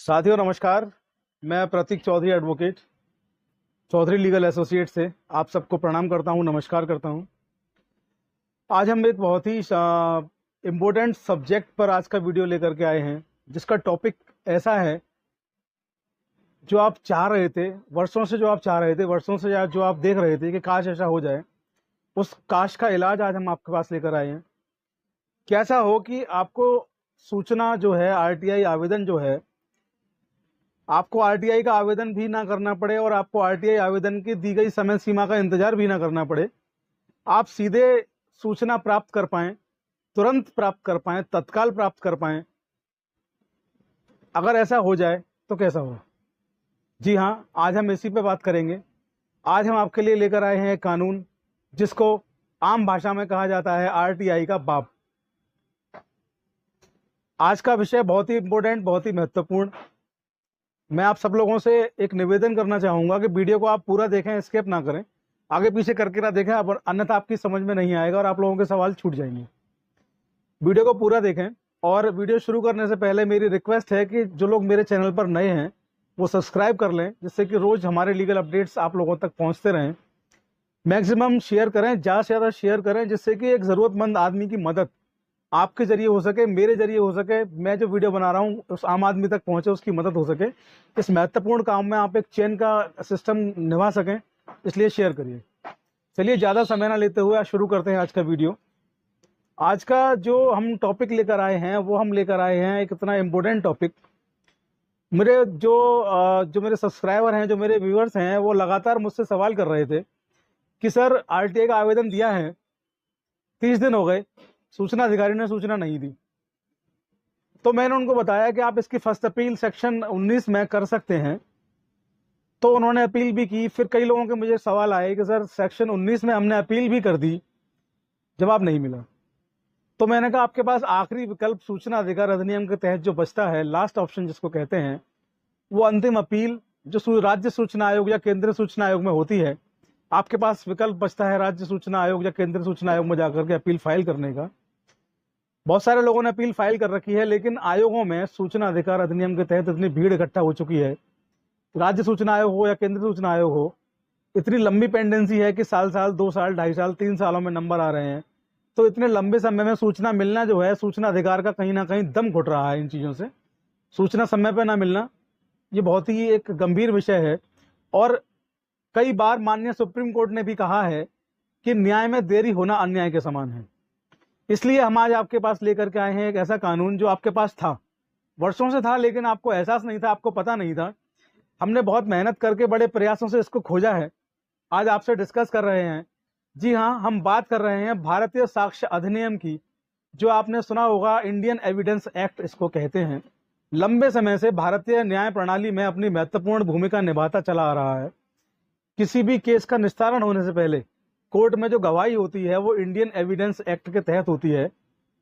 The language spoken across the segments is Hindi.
साथियों नमस्कार। मैं Pratik Chaudhary advocate Chaudhary legal associate से आप सबको प्रणाम करता हूं, नमस्कार करता हूं। आज हम एक बहुत ही इम्पोर्टेंट सब्जेक्ट पर आज का वीडियो लेकर के आए हैं, जिसका टॉपिक ऐसा है जो आप चाह रहे थे वर्षों से, जो आप देख रहे थे कि काश ऐसा हो जाए। उस काश का इलाज आज हम आपके पास लेकर आए हैं। कैसा हो कि आपको सूचना जो है, आरटीआई आवेदन जो है, आपको आरटीआई का आवेदन भी ना करना पड़े और आपको आरटीआई आवेदन की दी गई समय सीमा का इंतजार भी ना करना पड़े। आप सीधे सूचना प्राप्त कर पाएं, तुरंत प्राप्त कर पाएं, तत्काल प्राप्त कर पाएं। अगर ऐसा हो जाए तो कैसा हो? जी हाँ, आज हम इसी पे बात करेंगे। आज हम आपके लिए लेकर आए हैं एक कानून जिसको आम भाषा में कहा जाता है आरटीआई का बाप। आज का विषय बहुत ही इंपॉर्टेंट, बहुत ही महत्वपूर्ण। मैं आप सब लोगों से एक निवेदन करना चाहूंगा कि वीडियो को आप पूरा देखें, स्किप ना करें, आगे पीछे करके ना देखें, अन्यथा आपकी समझ में नहीं आएगा और आप लोगों के सवाल छूट जाएंगे। वीडियो को पूरा देखें। और वीडियो शुरू करने से पहले मेरी रिक्वेस्ट है कि जो लोग मेरे चैनल पर नए हैं वो सब्सक्राइब कर लें, जिससे कि रोज हमारे लीगल अपडेट्स आप लोगों तक पहुंचते रहें। मैक्सिमम शेयर करें, ज़्यादा से ज़्यादा शेयर करें, जिससे कि एक ज़रूरतमंद आदमी की मदद आपके जरिए हो सके, मेरे जरिए हो सके, मैं जो वीडियो बना रहा हूँ उस आम आदमी तक पहुंचे, उसकी मदद हो सके। इस महत्वपूर्ण काम में आप एक चेन का सिस्टम निभा सकें, इसलिए शेयर करिए। चलिए ज़्यादा समय ना लेते हुए आज शुरू करते हैं आज का वीडियो। आज का जो हम टॉपिक लेकर आए हैं वो हम लेकर आए हैं एक इतना इम्पोर्टेंट टॉपिक। मेरे जो मेरे सब्सक्राइबर हैं, जो मेरे व्यूअर्स हैं, वो लगातार मुझसे सवाल कर रहे थे कि सर आरटीआई का आवेदन दिया है, 30 दिन हो गए, सूचना अधिकारी ने सूचना नहीं दी। तो मैंने उनको बताया कि आप इसकी फर्स्ट अपील सेक्शन 19 में कर सकते हैं। तो उन्होंने अपील भी की। फिर कई लोगों के मुझे सवाल आए कि सर सेक्शन 19 में हमने अपील भी कर दी, जवाब नहीं मिला। तो मैंने कहा आपके पास आखिरी विकल्प सूचना अधिकार अधिनियम के तहत जो बचता है, लास्ट ऑप्शन जिसको कहते हैं, वो अंतिम अपील जो राज्य सूचना आयोग या केंद्रीय सूचना आयोग में होती है। आपके पास विकल्प बचता है राज्य सूचना आयोग या केंद्रीय सूचना आयोग में जाकर के अपील फाइल करने का। बहुत सारे लोगों ने अपील फाइल कर रखी है, लेकिन आयोगों में सूचना अधिकार अधिनियम के तहत इतनी भीड़ इकट्ठा हो चुकी है, राज्य सूचना आयोग हो या केंद्रीय सूचना आयोग हो, इतनी लंबी पेंडेंसी है कि साल साल, 2 साल, 2.5 साल, 3 सालों में नंबर आ रहे हैं। तो इतने लंबे समय में सूचना मिलना जो है, सूचना अधिकार का कहीं ना कहीं दम घुट रहा है इन चीज़ों से। सूचना समय पर ना मिलना ये बहुत ही एक गंभीर विषय है। और कई बार माननीय सुप्रीम कोर्ट ने भी कहा है कि न्याय में देरी होना अन्याय के समान है। इसलिए हम आज आपके पास लेकर के आए हैं एक ऐसा कानून जो आपके पास था, वर्षों से था, लेकिन आपको एहसास नहीं था, आपको पता नहीं था। हमने बहुत मेहनत करके बड़े प्रयासों से इसको खोजा है, आज आपसे डिस्कस कर रहे हैं। जी हाँ, हम बात कर रहे हैं भारतीय साक्ष्य अधिनियम की, जो आपने सुना होगा इंडियन एविडेंस एक्ट इसको कहते हैं। लंबे समय से भारतीय न्याय प्रणाली में अपनी महत्वपूर्ण भूमिका निभाता चला आ रहा है। किसी भी केस का निस्तारण होने से पहले कोर्ट में जो गवाही होती है वो इंडियन एविडेंस एक्ट के तहत होती है।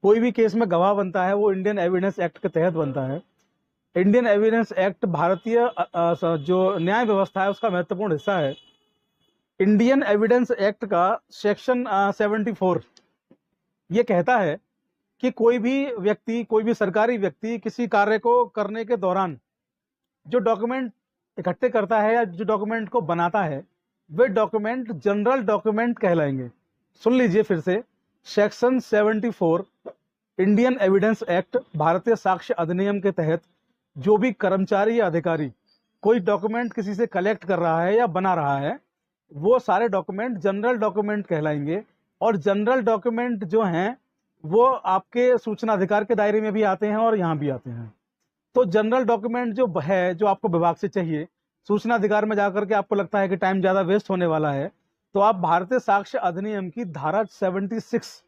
कोई भी केस में गवाह बनता है वो इंडियन एविडेंस एक्ट के तहत बनता है। इंडियन एविडेंस एक्ट भारतीय जो न्याय व्यवस्था है उसका महत्वपूर्ण हिस्सा है। इंडियन एविडेंस एक्ट का सेक्शन 74 ये कहता है कि कोई भी व्यक्ति, कोई भी सरकारी व्यक्ति किसी कार्य को करने के दौरान जो डॉक्यूमेंट इकट्ठे करता है या जो डॉक्यूमेंट को बनाता है, वे डॉक्यूमेंट जनरल डॉक्यूमेंट कहलाएंगे। सुन लीजिए फिर से, सेक्शन 74 इंडियन एविडेंस एक्ट भारतीय साक्ष्य अधिनियम के तहत जो भी कर्मचारी या अधिकारी कोई डॉक्यूमेंट किसी से कलेक्ट कर रहा है या बना रहा है, वो सारे डॉक्यूमेंट जनरल डॉक्यूमेंट कहलाएंगे। और जनरल डॉक्यूमेंट जो हैं वो आपके सूचना अधिकार के दायरे में भी आते हैं और यहाँ भी आते हैं। तो जनरल डॉक्यूमेंट जो है, जो आपको विभाग से चाहिए, सूचना अधिकार में जाकर के आपको लगता है कि टाइम ज्यादा वेस्ट होने वाला है, तो आप भारतीय साक्ष्य अधिनियम की धारा 76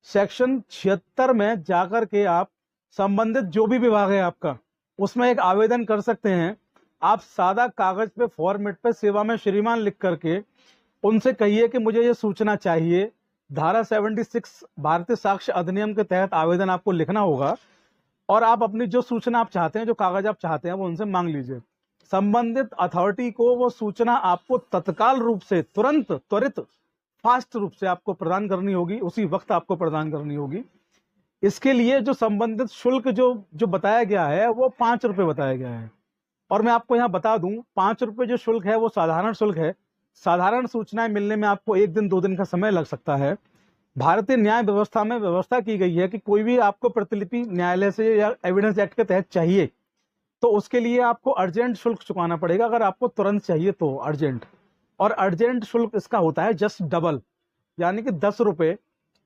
सेक्शन 76 में जाकर के आप संबंधित जो भी विभाग है आपका, उसमें एक आवेदन कर सकते हैं। आप सादा कागज पे फॉर्मेट पे सेवा में श्रीमान लिख करके उनसे कहिए कि मुझे ये सूचना चाहिए। धारा 76 भारतीय साक्ष्य अधिनियम के तहत आवेदन आपको लिखना होगा और आप अपनी जो सूचना आप चाहते हैं, जो कागज आप चाहते हैं, वो उनसे मांग लीजिए। संबंधित अथॉरिटी को वो सूचना आपको तत्काल रूप से, तुरंत, त्वरित, फास्ट रूप से आपको प्रदान करनी होगी, उसी वक्त आपको प्रदान करनी होगी। इसके लिए जो संबंधित शुल्क जो बताया गया है वो 5 रुपये बताया गया है। और मैं आपको यहाँ बता दूं, 5 रुपये जो शुल्क है वो साधारण शुल्क है। साधारण सूचनाएं मिलने में आपको 1 दिन 2 दिन का समय लग सकता है। भारतीय न्याय व्यवस्था में व्यवस्था की गई है कि कोई भी आपको प्रतिलिपि न्यायालय से या एविडेंस एक्ट के तहत चाहिए तो उसके लिए आपको अर्जेंट शुल्क चुकाना पड़ेगा। अगर आपको तुरंत चाहिए तो अर्जेंट, और अर्जेंट शुल्क इसका होता है जस्ट डबल, यानी कि 10 रुपये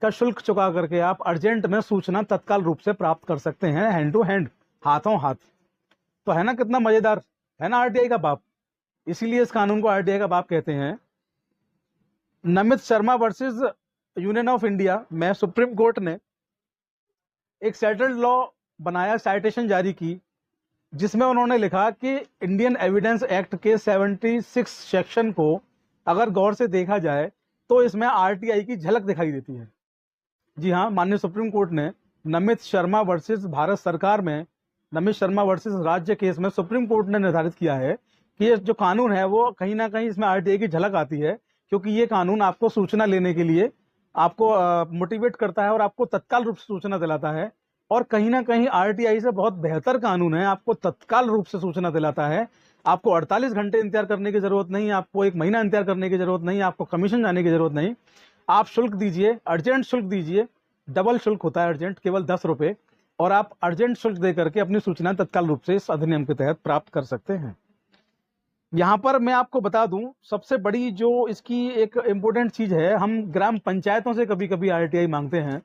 का शुल्क चुका करके आप अर्जेंट में सूचना तत्काल रूप से प्राप्त कर सकते हैं, हैंड टू हैंड, हाथों हाथ। तो है ना कितना मजेदार, है ना आरटीआई का बाप। इसीलिए इस कानून को आरटीआई का बाप कहते हैं। Namit Sharma versus union of India में सुप्रीम कोर्ट ने एक सेटल्ड लॉ बनाया, साइटेशन जारी की, जिसमें उन्होंने लिखा कि इंडियन एविडेंस एक्ट के 76 सेक्शन को अगर गौर से देखा जाए तो इसमें आरटीआई की झलक दिखाई देती है। जी हाँ, माननीय सुप्रीम कोर्ट ने नमित शर्मा वर्सेस भारत सरकार में नमित शर्मा वर्सेस राज्य केस में सुप्रीम कोर्ट ने निर्धारित किया है कि ये जो कानून है वो कहीं ना कहीं इसमें आरटीआई की झलक आती है, क्योंकि ये कानून आपको सूचना लेने के लिए आपको मोटिवेट करता है और आपको तत्काल रूप से सूचना दिलाता है। और कहीं ना कहीं आरटीआई से बहुत बेहतर कानून है, आपको तत्काल रूप से सूचना दिलाता है। आपको 48 घंटे इंतजार करने की जरूरत नहीं, आपको 1 महीना इंतजार करने की जरूरत नहीं, आपको कमीशन जाने की जरूरत नहीं। आप शुल्क दीजिए, अर्जेंट शुल्क दीजिए, डबल शुल्क होता है अर्जेंट, केवल 10 रुपये, और आप अर्जेंट शुल्क दे करके अपनी सूचना तत्काल रूप से इस अधिनियम के तहत प्राप्त कर सकते हैं। यहाँ पर मैं आपको बता दूं, सबसे बड़ी जो इसकी एक इम्पोर्टेंट चीज है, हम ग्राम पंचायतों से कभी कभी आरटीआई मांगते हैं,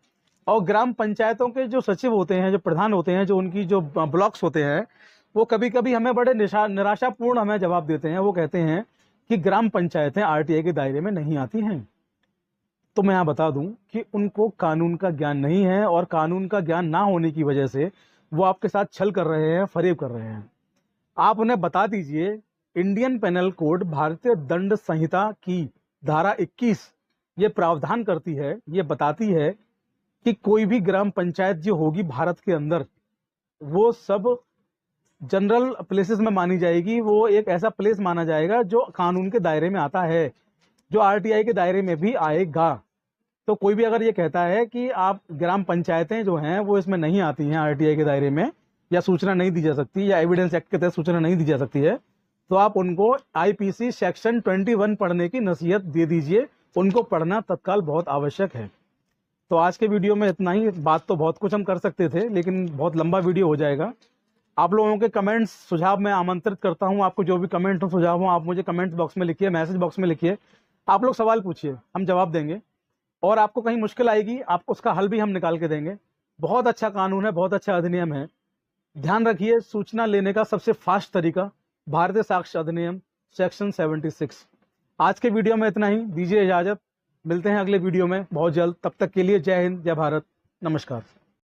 और ग्राम पंचायतों के जो सचिव होते हैं, जो प्रधान होते हैं, जो उनकी जो ब्लॉक्स होते हैं, वो कभी कभी हमें बड़े निराशापूर्ण हमें जवाब देते हैं। वो कहते हैं कि ग्राम पंचायतें आरटीआई के दायरे में नहीं आती हैं। तो मैं यहाँ बता दूं कि उनको कानून का ज्ञान नहीं है, और कानून का ज्ञान ना होने की वजह से वो आपके साथ छल कर रहे हैं, फरेब कर रहे हैं। आप उन्हें बता दीजिए, इंडियन पेनल कोड, भारतीय दंड संहिता की धारा 21 ये प्रावधान करती है, ये बताती है कि कोई भी ग्राम पंचायत जो होगी भारत के अंदर, वो सब जनरल प्लेसेस में मानी जाएगी। वो एक ऐसा प्लेस माना जाएगा जो कानून के दायरे में आता है, जो आरटीआई के दायरे में भी आएगा। तो कोई भी अगर ये कहता है कि आप ग्राम पंचायतें जो हैं वो इसमें नहीं आती हैं आरटीआई के दायरे में, या सूचना नहीं दी जा सकती, या एविडेंस एक्ट के तहत सूचना नहीं दी जा सकती है, तो आप उनको आईपीसी सेक्शन 21 पढ़ने की नसीहत दे दीजिए। उनको पढ़ना तत्काल बहुत आवश्यक है। तो आज के वीडियो में इतना ही। बात तो बहुत कुछ हम कर सकते थे, लेकिन बहुत लंबा वीडियो हो जाएगा। आप लोगों के कमेंट्स, सुझाव मैं आमंत्रित करता हूं। आपको जो भी कमेंट हो, सुझाव हो, आप मुझे कमेंट बॉक्स में लिखिए, मैसेज बॉक्स में लिखिए। आप लोग सवाल पूछिए, हम जवाब देंगे। और आपको कहीं मुश्किल आएगी, आपको उसका हल भी हम निकाल के देंगे। बहुत अच्छा कानून है, बहुत अच्छा अधिनियम है। ध्यान रखिए, सूचना लेने का सबसे फास्ट तरीका भारतीय साक्ष्य अधिनियम सेक्शन 76। आज के वीडियो में इतना ही, दीजिए इजाजत। मिलते हैं अगले वीडियो में बहुत जल्द। तब तक के लिए जय हिंद, जय भारत, नमस्कार।